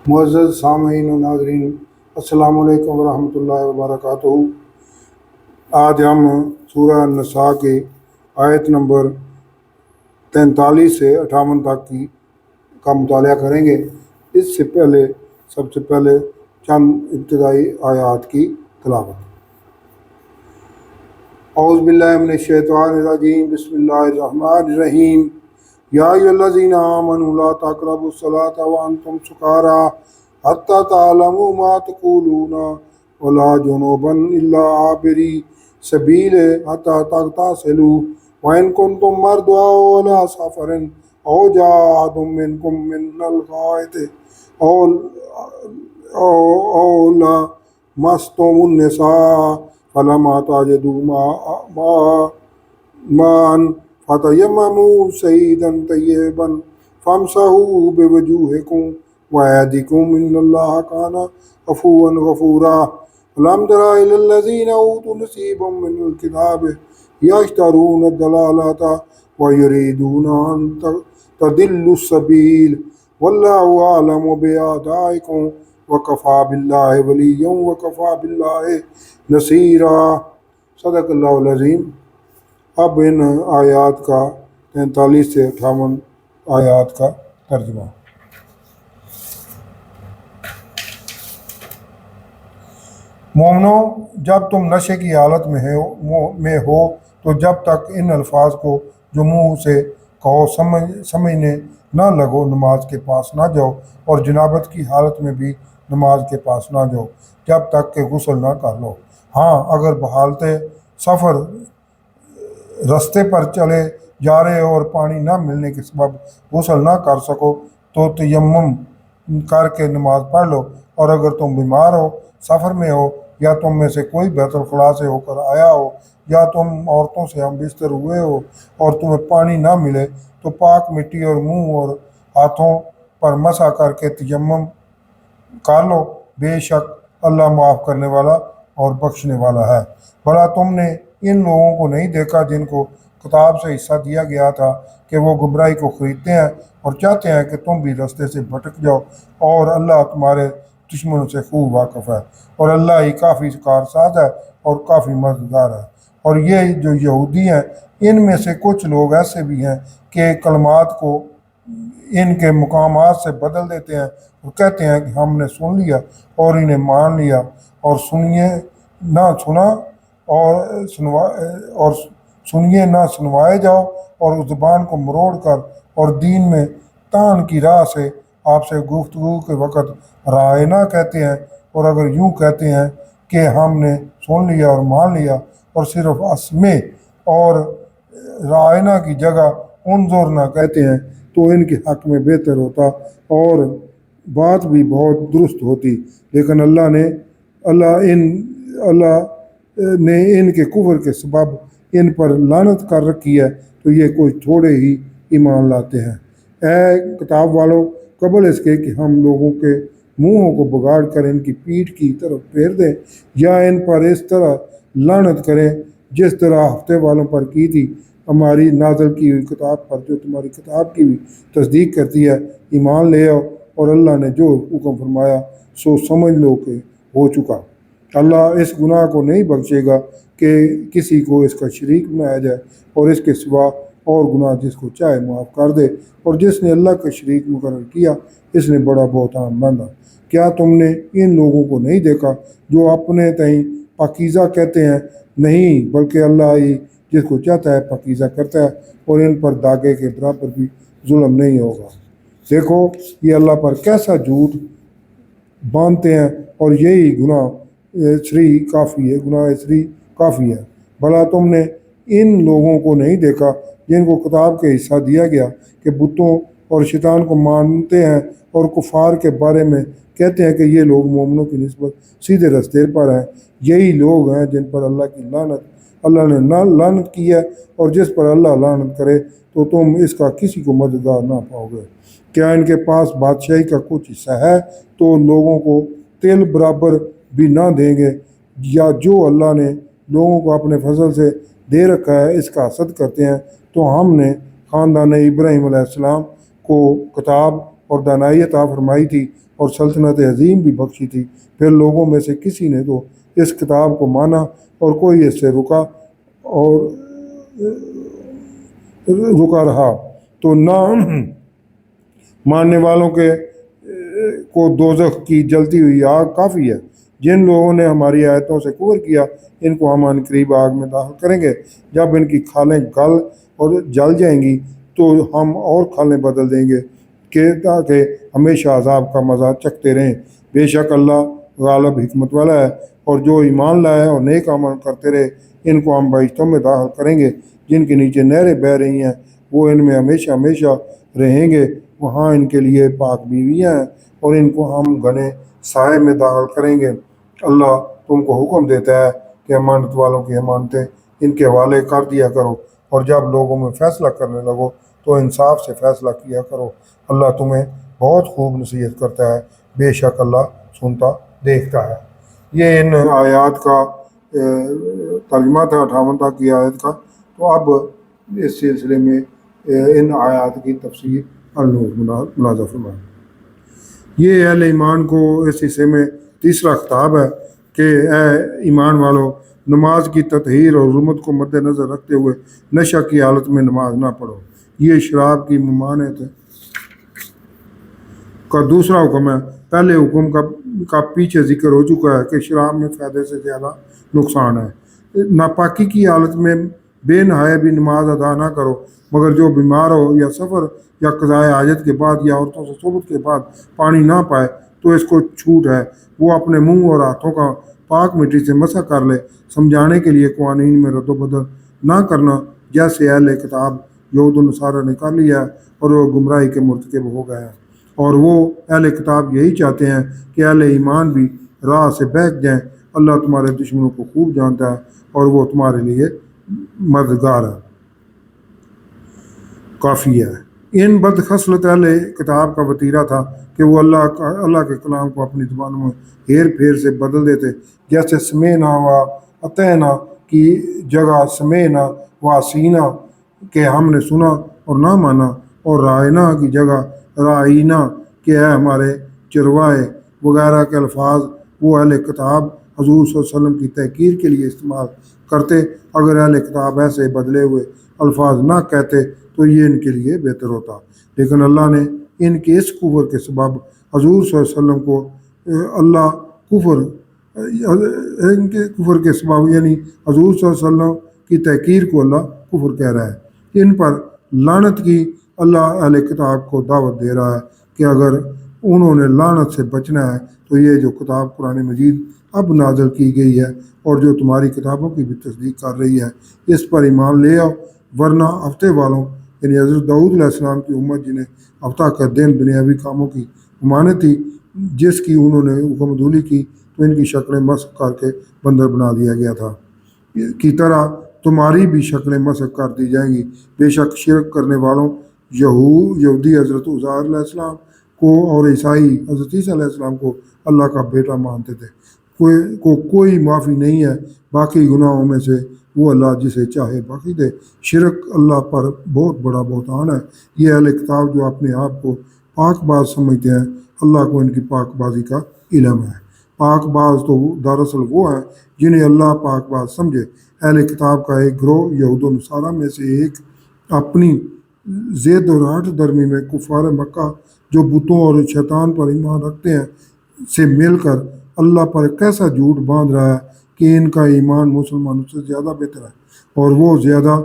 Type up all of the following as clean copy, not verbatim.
معزز سامعین و ناظرین، السلام علیکم ورحمۃ اللہ وبرکاتہ۔ آج ہم سورہ نساء کے آیت نمبر 43 سے 58 تک کا مطالعہ کریں گے۔ اس سے پہلے سب سے پہلے چند ابتدائی آیات کی تلاوت۔ اعوذ باللہ من الشیطان الرجیم، بسم اللہ الرحمن الرحیم۔ یا ایھا الذین آمنوا لا تقربوا الصلاة وانتم سکارى حتی تعلموا ما تقولون ولا جنبا الا عابری سبیل حتی تغتسلوا وان کنتم مرضی او علی سفر او جاء احد منکم من الغائط او لمستم النساء فلم تجدوا ماء فتیمموا صعیدا طیبا فامسحوا بوجوہکم وأيديكم إن الله كان عفوا غفورا ألم تر إلى الذين أوتوا نصيبا من الكتاب يشترون الضلالة ويريدون أن تضلوا السبيل والله أعلم بأعدائكم وكفى بالله وليا وكفى بالله نصيرا۔ صدق اللہ العظیم۔ اب ان آیات کا 43 سے 58 آیات کا ترجمہ۔ مومنو، جب تم نشے کی حالت میں ہو تو جب تک ان الفاظ کو جو منہ سے کہو سمجھنے نہ لگو نماز کے پاس نہ جاؤ، اور جنابت کی حالت میں بھی نماز کے پاس نہ جاؤ جب تک کہ غسل نہ کر لو۔ ہاں، اگر بحالت سفر رستے پر چلے جا رہے ہو اور پانی نہ ملنے کے سبب غسل نہ کر سکو تو تیمم کر کے نماز پڑھ لو، اور اگر تم بیمار ہو، سفر میں ہو، یا تم میں سے کوئی بیت الخلاء سے ہو کر آیا ہو، یا تم عورتوں سے ہم بستر ہوئے ہو اور تمہیں پانی نہ ملے، تو پاک مٹی اور منہ اور ہاتھوں پر مسح کر کے تیمم کر لو۔ بے شک اللہ معاف کرنے والا اور بخشنے والا ہے۔ بھلا تم نے ان لوگوں کو نہیں دیکھا جن کو کتاب سے حصہ دیا گیا تھا کہ وہ گمراہی کو خریدتے ہیں اور چاہتے ہیں کہ تم بھی رستے سے بھٹک جاؤ، اور اللہ تمہارے دشمنوں سے خوب واقف ہے، اور اللہ ہی کافی کارساز ہے اور کافی مددگار ہے۔ اور یہ جو یہودی ہیں، ان میں سے کچھ لوگ ایسے بھی ہیں کہ کلمات کو ان کے مقامات سے بدل دیتے ہیں اور کہتے ہیں کہ ہم نے سن لیا اور انہیں مان لیا، اور سنیے نہ سنوائے جاؤ، اور اس زبان کو مروڑ کر اور دین میں تان کی راہ سے آپ سے گفتگو کے وقت رائنا کہتے ہیں، اور اگر یوں کہتے ہیں کہ ہم نے سن لیا اور مان لیا، اور صرف اسمے اور رائنا کی جگہ انظر نہ کہتے ہیں، تو ان کے حق میں بہتر ہوتا اور بات بھی بہت درست ہوتی۔ لیکن اللہ نے ان کے کفر کے سبب ان پر لعنت کر رکھی ہے، تو یہ کوئی تھوڑے ہی ایمان لاتے ہیں۔ اے کتاب والو، قبل اس کے کہ ہم لوگوں کے منہوں کو بگاڑ کر ان کی پیٹھ کی طرف پھیر دیں، یا ان پر اس طرح لعنت کریں جس طرح ہفتے والوں پر کی تھی، ہماری نازل کی ہوئی کتاب پر جو تمہاری کتاب کی بھی تصدیق کرتی ہے، ایمان لے آؤ، اور اللہ نے جو حکم فرمایا سو سمجھ لو کہ ہو چکا۔ اللہ اس گناہ کو نہیں بخشے گا کہ کسی کو اس کا شریک بنایا جائے، اور اس کے سوا اور گناہ جس کو چاہے معاف کر دے، اور جس نے اللہ کا شریک مقرر کیا اس نے بڑا بہتان باندھا۔ کیا تم نے ان لوگوں کو نہیں دیکھا جو اپنے تئیں پاکیزہ کہتے ہیں؟ نہیں، بلکہ اللہ ہی جس کو چاہتا ہے پاکیزہ کرتا ہے، اور ان پر داغے کے برابر بھی ظلم نہیں ہوگا۔ دیکھو یہ اللہ پر کیسا جھوٹ باندھتے ہیں، اور یہی گناہ کافی ہے۔ بھلا تم نے ان لوگوں کو نہیں دیکھا جن کو کتاب کے حصہ دیا گیا کہ بتوں اور شیطان کو مانتے ہیں، اور کفار کے بارے میں کہتے ہیں کہ یہ لوگ مومنوں کی نسبت سیدھے رستے پر ہیں۔ یہی لوگ ہیں جن پر اللہ نے لعنت کی ہے، اور جس پر اللہ لعنت کرے تو تم اس کا کسی کو مددگار نہ پاؤ گے۔ کیا ان کے پاس بادشاہی کا کچھ حصہ ہے تو لوگوں کو تل برابر بھی نہ دیں گے؟ یا جو اللہ نے لوگوں کو اپنے فضل سے دے رکھا ہے اس کا حسد کرتے ہیں؟ تو ہم نے خاندان ابراہیم علیہ السلام کو کتاب اور دانائی عطا فرمائی تھی اور سلطنت عظیم بھی بخشی تھی۔ پھر لوگوں میں سے کسی نے تو اس کتاب کو مانا اور کوئی اس سے رکا رہا، تو نہ ماننے والوں کو دوزخ کی جلتی ہوئی آگ کافی ہے۔ جن لوگوں نے ہماری آیتوں سے کفر کیا، ان کو ہم ان قریب آگ میں داخل کریں گے۔ جب ان کی کھالیں گل اور جل جائیں گی تو ہم اور کھالیں بدل دیں گے کہ تاکہ ہمیشہ عذاب کا مزہ چکھتے رہیں۔ بے شک اللہ غالب حکمت والا ہے، اور جو ایمان لائے اور نیک عمل کرتے رہے ان کو ہم بہشتوں میں داخل کریں گے جن کے نیچے نہریں بہہ رہی ہیں، وہ ان میں ہمیشہ ہمیشہ رہیں گے۔ وہاں ان کے لیے پاک بیویاں ہیں اور ان کو ہم گھنے سائے میں داخل کریں گے۔ اللہ تم کو حکم دیتا ہے کہ امانت والوں کی امانتیں ان کے حوالے کر دیا کرو، اور جب لوگوں میں فیصلہ کرنے لگو تو انصاف سے فیصلہ کیا کرو۔ اللہ تمہیں بہت خوب نصیحت کرتا ہے، بے شک اللہ سنتا دیکھتا ہے۔ یہ ان آیات کا ترجمہ تھا 58 تک کی آیت کا۔ تو اب اس سلسلے میں ان آیات کی تفسیر النور ملاحظہ فرمائیں۔ یہ اہل ایمان کو اس حصے میں تیسرا خطاب ہے کہ اے ایمان والو، نماز کی تطہیر اور حرمت کو مد نظر رکھتے ہوئے نشہ کی حالت میں نماز نہ پڑھو۔ یہ شراب کی ممانعت کا دوسرا حکم ہے۔ پہلے حکم کا پیچھے ذکر ہو چکا ہے کہ شراب میں فائدے سے زیادہ نقصان ہے۔ ناپاکی کی حالت میں بے نہائے بھی نماز ادا نہ کرو، مگر جو بیمار ہو یا سفر یا قضائے حاجت کے بعد یا عورتوں سے صحبت کے بعد پانی نہ پائے تو اس کو چھوٹ ہے، وہ اپنے منہ اور ہاتھوں کا پاک مٹی سے مسح کر لے۔ سمجھانے کے لیے قوانین میں رد و بدل نہ کرنا، جیسے اہل کتاب یہود و نصارہ نے کر لیا ہے اور وہ گمراہی کے مرتکب ہو گئے ہیں، اور وہ اہل کتاب یہی چاہتے ہیں کہ اہل ایمان بھی راہ سے بہک جائیں۔ اللہ تمہارے دشمنوں کو خوب جانتا ہے اور وہ تمہارے لیے مددگار ہے، کافی ہے۔ ان بدخصلت اہل کتاب کا وتیرہ تھا کہ وہ اللہ کے کلام کو اپنی زبانوں میں ہیر پھیر سے بدل دیتے، جیسے سمعنا و اطعنا کی جگہ سمعنا و عصینا کہ ہم نے سنا اور نہ مانا، اور رائنا کی جگہ رائنا کہ اے ہمارے چروائے وغیرہ کے الفاظ وہ اہل کتاب حضور صلی اللہ علیہ وسلم کی تحقیر کے لیے استعمال کرتے۔ اگر اہل کتاب ایسے بدلے ہوئے الفاظ نہ کہتے تو یہ ان کے لیے بہتر ہوتا، لیکن اللہ نے ان کے اس کفر کے سبب حضور صلی اللہ علیہ وسلم کو ان کے کفر کے سبب یعنی حضور صلی اللہ علیہ وسلم کی تحقیر کو اللہ کفر کہہ رہا ہے۔ ان پر لعنت کی اللہ اہل کتاب کو دعوت دے رہا ہے کہ اگر انہوں نے لعنت سے بچنا ہے تو یہ جو کتاب قرآن مجید اب نازل کی گئی ہے اور جو تمہاری کتابوں کی بھی تصدیق کر رہی ہے، اس پر ایمان لے آؤ، ورنہ ہفتے والوں یعنی حضرت داؤد علیہ السلام کی امت جنہیں ہفتہ کا دن دنیاوی کاموں کی ممانعت تھی، جس کی انہوں نے حکم عدولی کی، تو ان کی شکلیں مسخ کر کے بندر بنا دیا گیا تھا، کی طرح تمہاری بھی شکلیں مسخ کر دی جائیں گی۔ بے شک شرک کرنے والوں یہودی حضرت عزیر علیہ السلام کو اور عیسائی حضرت عیسیٰ علیہ السلام کو اللہ کا بیٹا مانتے تھے۔ کوئی معافی نہیں ہے باقی گناہوں میں سے، وہ اللہ جسے چاہے بخش دے۔ شرک اللہ پر بہت بڑا بہتان ہے۔ یہ اہل کتاب جو اپنے آپ کو پاک باز سمجھتے ہیں، اللہ کو ان کی پاک بازی کا علم ہے۔ پاک باز تو دراصل وہ ہیں جنہیں اللہ پاک باز سمجھے۔ اہل کتاب کا ایک گروہ یہود و نصارہ میں سے ایک اپنی زید اور ہٹ درمی میں کفار مکہ جو بتوں اور شیطان پر ایمان رکھتے ہیں سے مل کر اللہ پر کیسا جھوٹ باندھ رہا ہے کہ ان کا ایمان مسلمانوں سے زیادہ بہتر ہے اور وہ زیادہ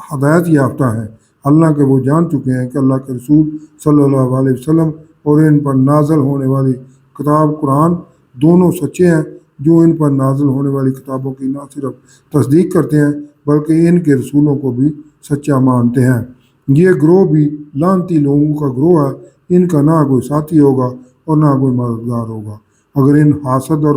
ہدایت یافتہ ہیں، حالانکہ وہ جان چکے ہیں کہ اللہ کے رسول صلی اللہ علیہ وسلم اور ان پر نازل ہونے والی کتاب قرآن دونوں سچے ہیں۔ جو ان پر نازل ہونے والی کتابوں کی نہ صرف تصدیق کرتے ہیں بلکہ ان کے رسولوں کو بھی سچا مانتے ہیں۔ یہ گروہ بھی لعنتی لوگوں کا گروہ ہے، ان کا نہ کوئی ساتھی ہوگا اور نہ کوئی مددگار ہوگا۔ اگر ان حاسد اور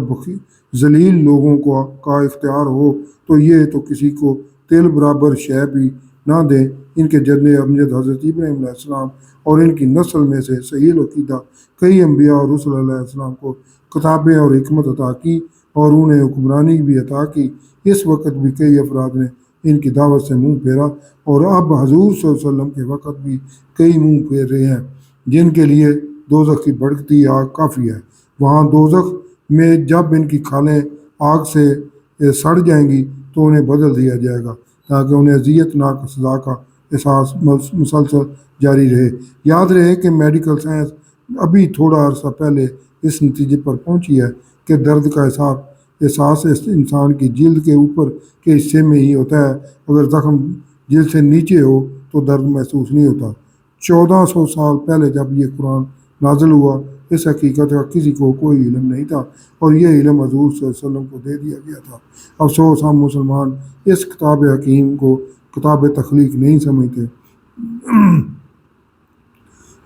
ذلیل لوگوں کا اختیار ہو تو یہ تو کسی کو تیل برابر شے بھی نہ دیں۔ ان کے جد امجد حضرت ابراہیم علیہ السلام اور ان کی نسل میں سے صحیح العقیدہ کئی انبیاء اور رسل علیہ السلام کو کتابیں اور حکمت عطا کی اور انہیں حکمرانی بھی عطا کی۔ اس وقت بھی کئی افراد نے ان کی دعوت سے منہ پھیرا اور اب حضور صلی اللہ علیہ وسلم کے وقت بھی کئی منہ پھیر رہے ہیں۔ جن کے لیے دوزخ کی بھڑکتی آگ کافی ہے۔ وہاں دوزخ میں جب ان کی کھالیں آگ سے سڑ جائیں گی تو انہیں بدل دیا جائے گا تاکہ انہیں اذیت ناک سزا کا احساس مسلسل جاری رہے۔ یاد رہے کہ میڈیکل سائنس ابھی تھوڑا عرصہ پہلے اس نتیجے پر پہنچی ہے کہ درد کا احساس انسان کی جلد کے اوپر کے حصے میں ہی ہوتا ہے۔ اگر زخم جلد سے نیچے ہو تو درد محسوس نہیں ہوتا۔ 1400 سال پہلے جب یہ قرآن نازل ہوا، اس حقیقت کا کسی کو کوئی علم نہیں تھا، اور یہ علم حضور صلی اللہ علیہ وسلم کو دے دیا گیا تھا۔ افسوس ہم مسلمان اس کتاب حکیم کو کتاب تخلیق نہیں سمجھتے،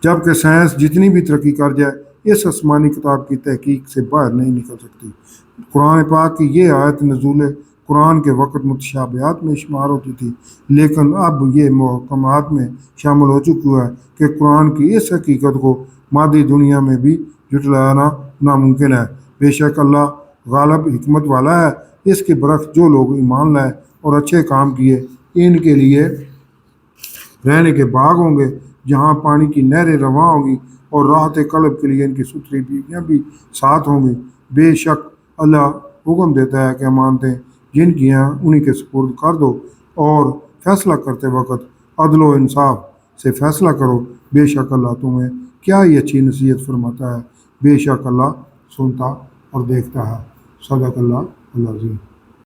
جبکہ سائنس جتنی بھی ترقی کر جائے اس آسمانی کتاب کی تحقیق سے باہر نہیں نکل سکتی۔ قرآن پاک کی یہ آیت نزول قرآن کے وقت متشابہات میں شمار ہوتی تھی، لیکن اب یہ محکمات میں شامل ہو چکی ہے کہ قرآن کی اس حقیقت کو مادی دنیا میں بھی جھٹلانا ناممکن ہے۔ بے شک اللہ غالب حکمت والا ہے۔ اس کے برعکس جو لوگ ایمان لائے اور اچھے کام کیے، ان کے لیے رہنے کے باغ ہوں گے جہاں پانی کی نہریں رواں ہوں گی، اور راحت قلب کے لیے ان کی ستھری بیویاں بھی ساتھ ہوں گی۔ بے شک اللہ حکم دیتا ہے کہ امانتیں جن کی ہیں انہی کے سپرد کر دو، اور فیصلہ کرتے وقت عدل و انصاف سے فیصلہ کرو۔ بے شک اللہ تمہیں کیا ہی اچھی نصیحت فرماتا ہے۔ بے شک اللہ سنتا اور دیکھتا ہے۔ صدق اللہ العظیم۔